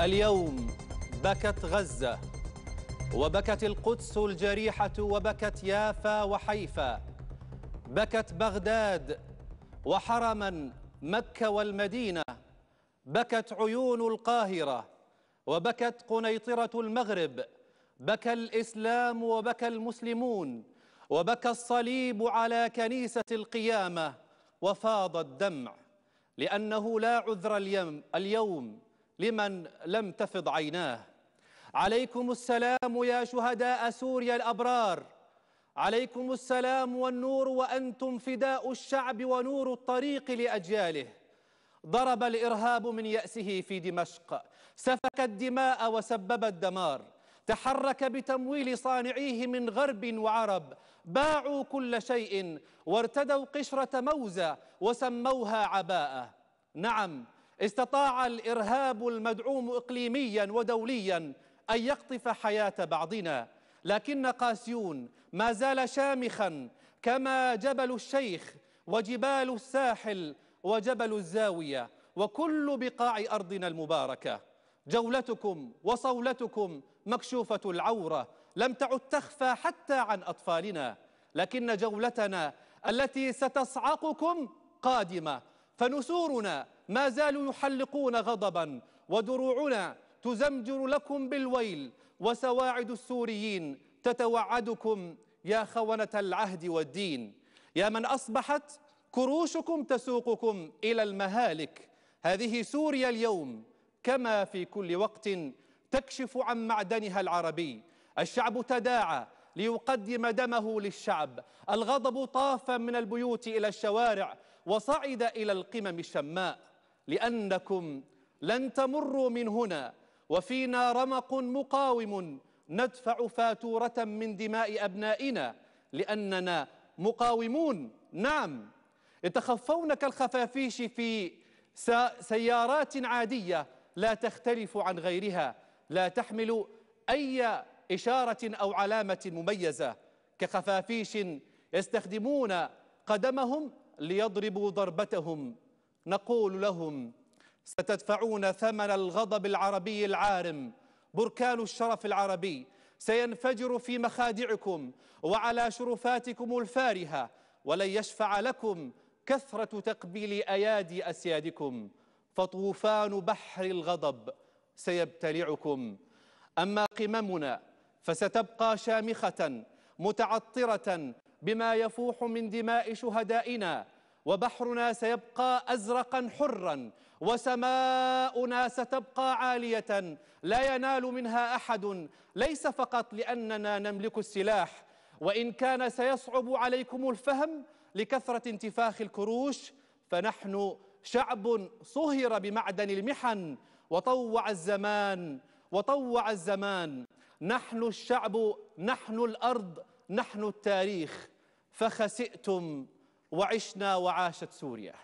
اليوم بكت غزة، وبكت القدس الجريحة، وبكت يافا وحيفا، بكت بغداد وحرما مكة والمدينة، بكت عيون القاهرة، وبكت قنيطرة المغرب، بكى الإسلام وبكى المسلمون، وبكى الصليب على كنيسة القيامة، وفاض الدمع، لأنه لا عذر اليوم لمن لم تفض عيناه. عليكم السلام يا شهداء سوريا الأبرار، عليكم السلام والنور، وأنتم فداء الشعب ونور الطريق لأجياله. ضرب الإرهاب من يأسه في دمشق، سفك الدماء وسبب الدمار، تحرك بتمويل صانعيه من غرب وعرب، باعوا كل شيء وارتدوا قشرة موزة وسموها عباءة. نعم، استطاع الإرهاب المدعوم إقليميا ودوليا أن يقطف حياة بعضنا، لكن قاسيون ما زال شامخا كما جبل الشيخ وجبال الساحل وجبل الزاوية وكل بقاع أرضنا المباركة. جولتكم وصولتكم مكشوفة العورة لم تعد تخفى حتى عن أطفالنا، لكن جولتنا التي ستصعقكم قادمة، فنسورنا ما زالوا يحلقون غضبا، ودروعنا تزمجر لكم بالويل، وسواعد السوريين تتوعدكم يا خونة العهد والدين، يا من أصبحت كروشكم تسوقكم إلى المهالك. هذه سوريا اليوم كما في كل وقت تكشف عن معدنها العربي. الشعب تداعى ليقدم دمه للشعب، الغضب طاف من البيوت إلى الشوارع وصعد إلى القمم الشماء، لأنكم لن تمروا من هنا وفينا رمق مقاوم ندفع فاتورة من دماء أبنائنا، لأننا مقاومون. نعم، يتخفون كالخفافيش في سيارات عادية لا تختلف عن غيرها، لا تحمل أي إشارة أو علامة مميزة، كخفافيش يستخدمون قدمهم ليضربوا ضربتهم. نقول لهم: ستدفعون ثمن الغضب العربي العارم، بركان الشرف العربي سينفجر في مخادعكم وعلى شرفاتكم الفارهة، ولن يشفع لكم كثرة تقبيل أيادي أسيادكم، فطوفان بحر الغضب سيبتلعكم. أما قممنا فستبقى شامخة متعطرة بما يفوح من دماء شهدائنا، وبحرنا سيبقى أزرقا حرا، وسماؤنا ستبقى عالية لا ينال منها أحد، ليس فقط لأننا نملك السلاح، وإن كان سيصعب عليكم الفهم لكثرة انتفاخ الكروش، فنحن شعب صهر بمعدن المحن وطوع الزمان. نحن الشعب، نحن الأرض، نحن التاريخ، فخسئتم وعشنا وعاشت سوريا.